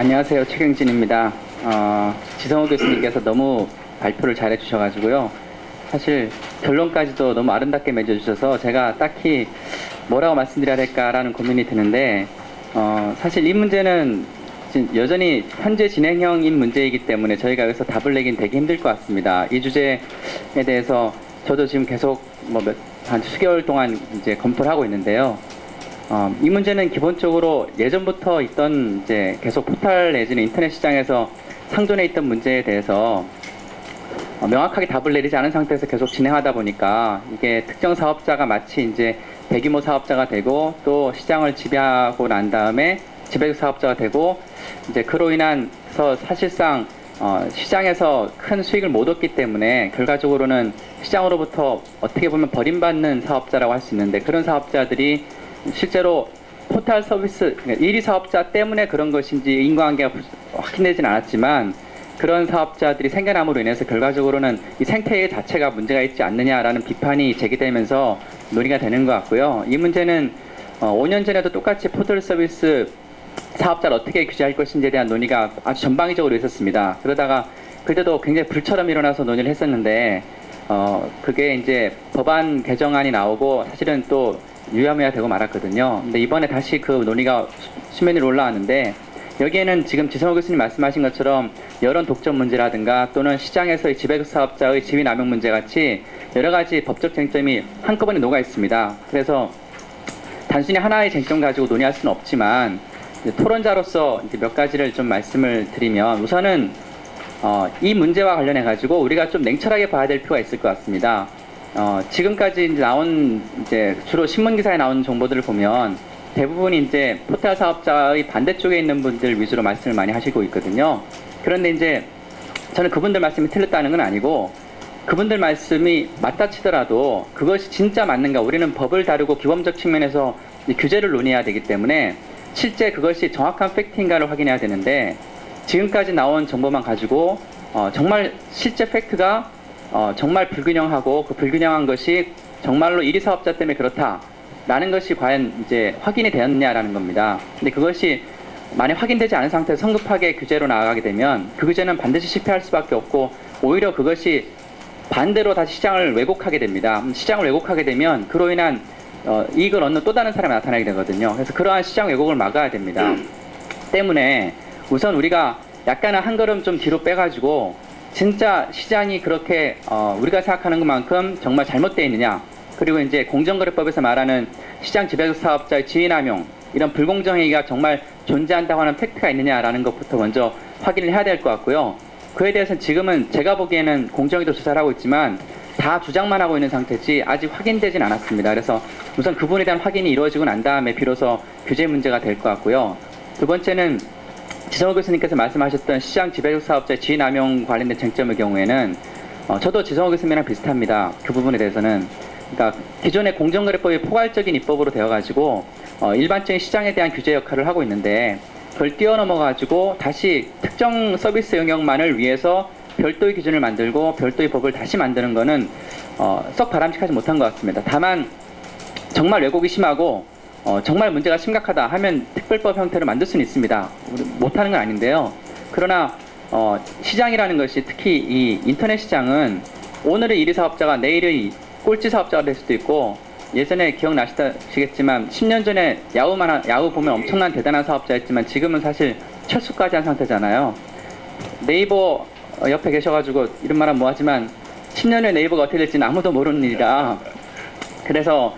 안녕하세요. 최경진입니다. 지성호 교수님께서 너무 발표를 잘해 주셔가지고요. 사실 결론까지도 너무 아름답게 맺어주셔서 제가 딱히 뭐라고 말씀드려야 될까라는 고민이 드는데, 사실 이 문제는 여전히 현재 진행형인 문제이기 때문에 저희가 여기서 답을 내긴 되게 힘들 것 같습니다. 이 주제에 대해서 저도 지금 계속 한 수개월 동안 이제 검토를 하고 있는데요. 이 문제는 기본적으로 예전부터 있던 이제 계속 포털 내지는 인터넷 시장에서 상존해 있던 문제에 대해서 명확하게 답을 내리지 않은 상태에서 계속 진행하다 보니까 이게 특정 사업자가 마치 이제 대규모 사업자가 되고 또 시장을 지배하고 난 다음에 지배적 사업자가 되고 이제 그로 인해서 사실상 시장에서 큰 수익을 못 얻기 때문에 결과적으로는 시장으로부터 어떻게 보면 버림받는 사업자라고 할 수 있는데, 그런 사업자들이 실제로 포털 서비스 1위 사업자 때문에 그런 것인지 인과관계가 확인되지는 않았지만 그런 사업자들이 생겨남으로 인해서 결과적으로는 이 생태 자체가 문제가 있지 않느냐라는 비판이 제기되면서 논의가 되는 것 같고요. 이 문제는 5년 전에도 똑같이 포털 서비스 사업자를 어떻게 규제할 것인지에 대한 논의가 아주 전방위적으로 있었습니다. 그러다가 그때도 굉장히 불처럼 일어나서 논의를 했었는데 그게 이제 법안 개정안이 나오고 사실은 또 유야무야 되고 말았거든요. 근데 이번에 다시 그 논의가 수면 위로 올라왔는데, 여기에는 지금 지성호 교수님 말씀하신 것처럼 여론 독점 문제라든가 또는 시장에서의 지배적 사업자의 지위 남용 문제 같이 여러 가지 법적 쟁점이 한꺼번에 녹아 있습니다. 그래서 단순히 하나의 쟁점 가지고 논의할 수는 없지만 토론자로서 이제 몇 가지를 좀 말씀을 드리면, 우선은 이 문제와 관련해 가지고 우리가 좀 냉철하게 봐야 될 필요가 있을 것 같습니다. 지금까지 이제 나온 이제 주로 신문 기사에 나온 정보들을 보면 대부분이 이제 포털 사업자의 반대쪽에 있는 분들 위주로 말씀을 많이 하시고 있거든요. 그런데 이제 저는 그분들 말씀이 틀렸다는 건 아니고, 그분들 말씀이 맞다 치더라도 그것이 진짜 맞는가, 우리는 법을 다루고 기본적 측면에서 규제를 논의해야 되기 때문에 실제 그것이 정확한 팩트인가를 확인해야 되는데, 지금까지 나온 정보만 가지고 정말 실제 팩트가 정말 불균형하고 그 불균형한 것이 정말로 1위 사업자 때문에 그렇다라는 것이 과연 이제 확인이 되었냐라는 겁니다. 근데 그것이 만약 확인되지 않은 상태에서 성급하게 규제로 나아가게 되면 그 규제는 반드시 실패할 수밖에 없고, 오히려 그것이 반대로 다시 시장을 왜곡하게 됩니다. 시장을 왜곡하게 되면 그로 인한 이익을 얻는 또 다른 사람이 나타나게 되거든요. 그래서 그러한 시장 왜곡을 막아야 됩니다. 때문에 우선 우리가 약간은 한 걸음 좀 뒤로 빼가지고 진짜 시장이 그렇게 우리가 생각하는 것만큼 정말 잘못되어 있느냐, 그리고 이제 공정거래법에서 말하는 시장 지배적 사업자의 지위남용, 이런 불공정행위가 정말 존재한다고 하는 팩트가 있느냐라는 것부터 먼저 확인을 해야 될 것 같고요. 그에 대해서는 지금은 제가 보기에는 공정위도 조사를 하고 있지만 다 주장만 하고 있는 상태지 아직 확인되진 않았습니다. 그래서 우선 그 부분에 대한 확인이 이루어지고 난 다음에 비로소 규제 문제가 될 것 같고요. 두 번째는 지성호 교수님께서 말씀하셨던 시장 지배적 사업자의 지위남용 관련된 쟁점의 경우에는 저도 지성호 교수님이랑 비슷합니다. 그 부분에 대해서는. 그러니까 기존의 공정거래법이 포괄적인 입법으로 되어가지고 일반적인 시장에 대한 규제 역할을 하고 있는데, 그걸 뛰어넘어가지고 다시 특정 서비스 영역만을 위해서 별도의 기준을 만들고 별도의 법을 다시 만드는 거는 썩 바람직하지 못한 것 같습니다. 다만 정말 왜곡이 심하고 정말 문제가 심각하다 하면 특별법 형태로 만들 수는 있습니다. 못하는 건 아닌데요. 그러나 시장이라는 것이, 특히 이 인터넷 시장은 오늘의 1위 사업자가 내일의 꼴찌 사업자가 될 수도 있고, 예전에 기억나시겠지만 10년 전에 야후 보면 엄청난 대단한 사업자였지만 지금은 사실 철수까지 한 상태잖아요. 네이버 옆에 계셔가지고 이런 말은 뭐하지만 10년 후에 네이버가 어떻게 될지는 아무도 모르는 일이라, 그래서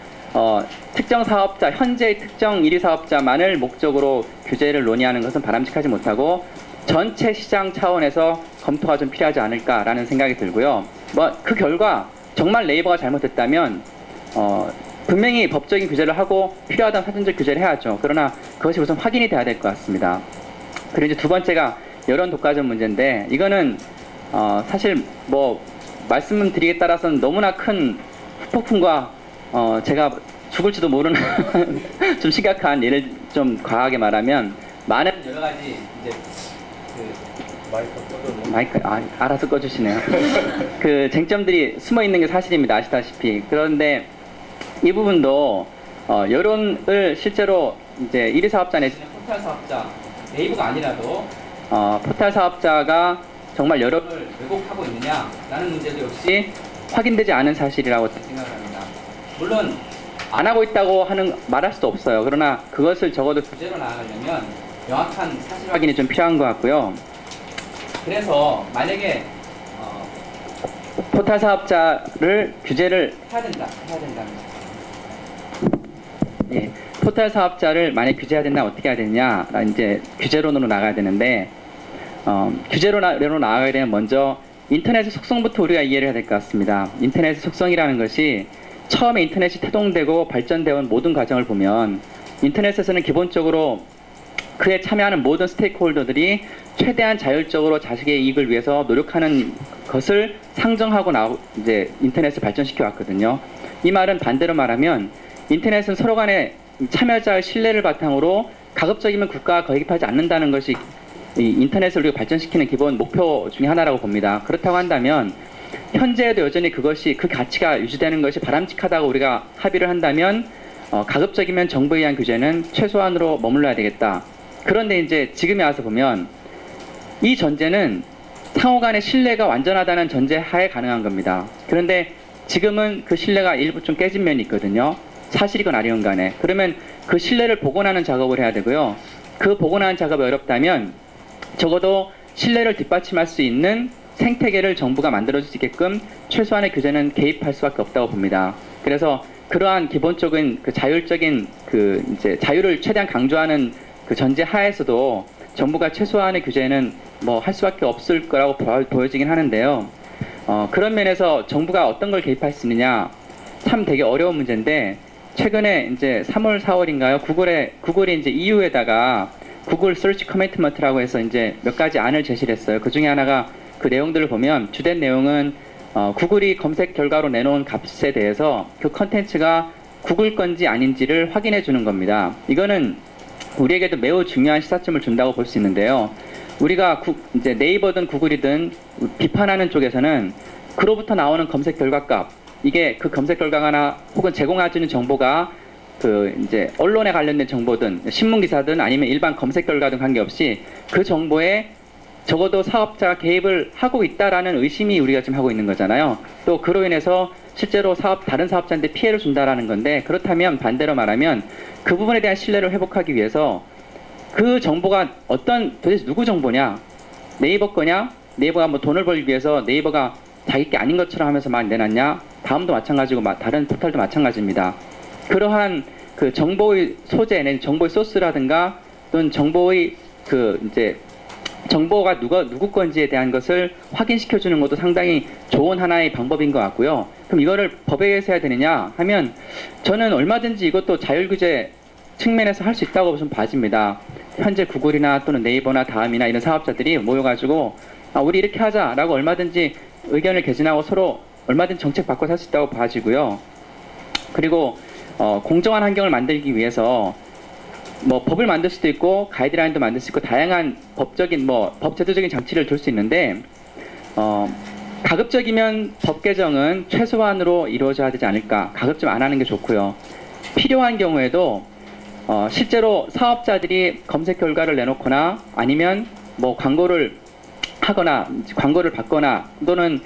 특정 사업자, 현재의 특정 1위 사업자만을 목적으로 규제를 논의하는 것은 바람직하지 못하고 전체 시장 차원에서 검토가 좀 필요하지 않을까라는 생각이 들고요. 그 결과 정말 네이버가 잘못했다면 분명히 법적인 규제를 하고 필요하다면 사전적 규제를 해야죠. 그러나 그것이 우선 확인이 돼야 될 것 같습니다. 그리고 이제 두 번째가 여론 독과점 문제인데, 이거는 사실 말씀드리기에 따라서는 너무나 큰 후폭풍과 제가 죽을지도 모르는 좀 심각한, 예를 좀 과하게 말하면 많은 여러 가지 이제 마이크 알아서 꺼주시네요. 그 쟁점들이 숨어 있는 게 사실입니다. 아시다시피. 그런데 이 부분도 여론을 실제로 이제 1위 사업자 내지는 포털 사업자 네이버가 아니라도 포털 사업자가 정말 여론을 왜곡하고 있느냐라는 문제도 역시 확인되지 않은 사실이라고 생각을 합니다. 물론 안 하고 있다고 말할 수도 없어요. 그러나 그것을 적어도 규제로 나아가려면 명확한 사실 확인이 좀 필요한 것 같고요. 그래서 만약에 포털 사업자를 규제를 해야 된다는 거죠. 예, 포털 사업자를 만약 규제해야 된다 어떻게 해야 되느냐? 이제 규제론으로 나가야 되는데 규제론으로 나가야 되면 먼저 인터넷의 속성부터 우리가 이해를 해야 될 것 같습니다. 인터넷의 속성이라는 것이 처음에 인터넷이 태동되고 발전되어 온 모든 과정을 보면 인터넷에서는 기본적으로 그에 참여하는 모든 스테이크홀더들이 최대한 자율적으로 자식의 이익을 위해서 노력하는 것을 상정하고 이제 인터넷을 발전시켜 왔거든요. 이 말은 반대로 말하면 인터넷은 서로 간의 참여자의 신뢰를 바탕으로 가급적이면 국가가 거입하지 않는다는 것이 이 인터넷을 우리가 발전시키는 기본 목표 중에 하나라고 봅니다. 그렇다고 한다면 현재에도 여전히 그 가치가 유지되는 것이 바람직하다고 우리가 합의를 한다면 가급적이면 정부에 의한 규제는 최소한으로 머물러야 되겠다. 그런데 이제 지금에 와서 보면 이 전제는 상호 간의 신뢰가 완전하다는 전제 하에 가능한 겁니다. 그런데 지금은 그 신뢰가 일부 좀 깨진 면이 있거든요. 사실이건 아니건 간에. 그러면 그 신뢰를 복원하는 작업을 해야 되고요. 그 복원하는 작업이 어렵다면 적어도 신뢰를 뒷받침할 수 있는 생태계를 정부가 만들어줄 수 있게끔 최소한의 규제는 개입할 수밖에 없다고 봅니다. 그래서 그러한 기본적인 그 자율적인 이제 자유를 최대한 강조하는 그 전제 하에서도 정부가 최소한의 규제는 뭐 할 수밖에 없을 거라고 보여지긴 하는데요. 그런 면에서 정부가 어떤 걸 개입할 수 있느냐 참 되게 어려운 문제인데 최근에 이제 3월, 4월인가요? 구글이 이제 EU에다가 구글 서치 커미트먼트라고 해서 이제 몇 가지 안을 제시를 했어요. 그 중에 하나가 그 내용들을 보면 주된 내용은 구글이 검색 결과로 내놓은 값에 대해서 그 컨텐츠가 구글 건지 아닌지를 확인해 주는 겁니다. 이거는 우리에게도 매우 중요한 시사점을 준다고 볼 수 있는데요. 우리가 이제 네이버든 구글이든 비판하는 쪽에서는 그로부터 나오는 검색 결과 값, 이게 그 검색 결과나 혹은 제공해주는 정보가 그 이제 언론에 관련된 정보든 신문 기사든 아니면 일반 검색 결과든 관계없이 그 정보에 적어도 사업자가 개입을 하고 있다라는 의심이 우리가 지금 하고 있는 거잖아요. 또 그로 인해서 실제로 다른 사업자한테 피해를 준다라는 건데, 그렇다면 반대로 말하면 그 부분에 대한 신뢰를 회복하기 위해서 그 정보가 도대체 누구 정보냐? 네이버 거냐? 네이버가 뭐 돈을 벌기 위해서 네이버가 자기 게 아닌 것처럼 하면서 막 내놨냐? 다음도 마찬가지고 다른 포털도 마찬가지입니다. 그러한 그 정보의 소재, 정보의 소스라든가 또는 정보의 이제 정보가 누구 건지에 대한 것을 확인시켜 주는 것도 상당히 좋은 하나의 방법인 것 같고요. 그럼 이거를 법에 의해서 해야 되느냐 하면 저는 얼마든지 이것도 자율규제 측면에서 할 수 있다고 좀 봐집니다. 현재 구글이나 또는 네이버나 다음이나 이런 사업자들이 모여가지고 우리 이렇게 하자라고 얼마든지 의견을 개진하고 서로 얼마든지 정책 바꿔서 할 수 있다고 봐지고요. 그리고 공정한 환경을 만들기 위해서 뭐 법을 만들 수도 있고 가이드라인도 만들 수 있고 다양한 법적인 법 제도적인 장치를 둘 수 있는데 가급적이면 법 개정은 최소한으로 이루어져야 되지 않을까. 가급적 안 하는 게 좋고요. 필요한 경우에도 실제로 사업자들이 검색 결과를 내놓거나 아니면 뭐 광고를 하거나 광고를 받거나 또는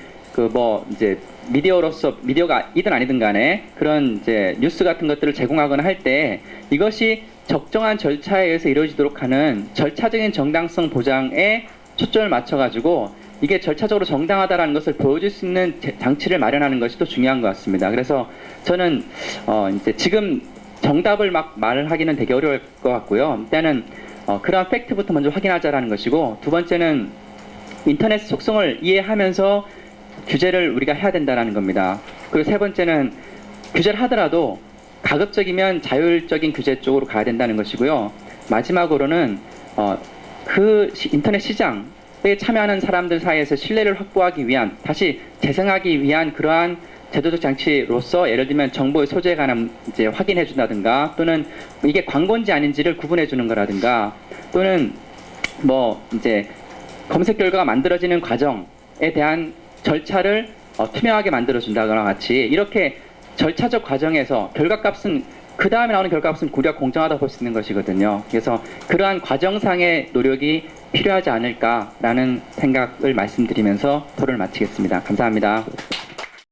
이제 미디어가 이든 아니든 간에 그런 이제 뉴스 같은 것들을 제공하거나 할 때 이것이 적정한 절차에 의해서 이루어지도록 하는 절차적인 정당성 보장에 초점을 맞춰가지고 이게 절차적으로 정당하다라는 것을 보여줄 수 있는 장치를 마련하는 것이 또 중요한 것 같습니다. 그래서 저는 이제 지금 정답을 막 말을 하기는 되게 어려울 것 같고요. 일단은 그러한 팩트부터 먼저 확인하자라는 것이고, 두 번째는 인터넷 속성을 이해하면서 규제를 우리가 해야 된다는 겁니다. 그리고 세 번째는 규제를 하더라도 가급적이면 자율적인 규제 쪽으로 가야 된다는 것이고요. 마지막으로는 그 인터넷 시장에 참여하는 사람들 사이에서 신뢰를 확보하기 위한, 다시 재생하기 위한 그러한 제도적 장치로서 예를 들면 정보의 소재에 관한 이제 확인해 준다든가 또는 이게 광고인지 아닌지를 구분해 주는 거라든가 또는 이제 검색 결과가 만들어지는 과정에 대한 절차를 투명하게 만들어 준다거나 같이 이렇게 절차적 과정에서 결과값은 그 다음에 나오는 결과값은 고려 공정하다고 볼 수 있는 것이거든요. 그래서 그러한 과정상의 노력이 필요하지 않을까라는 생각을 말씀드리면서 토론을 마치겠습니다. 감사합니다.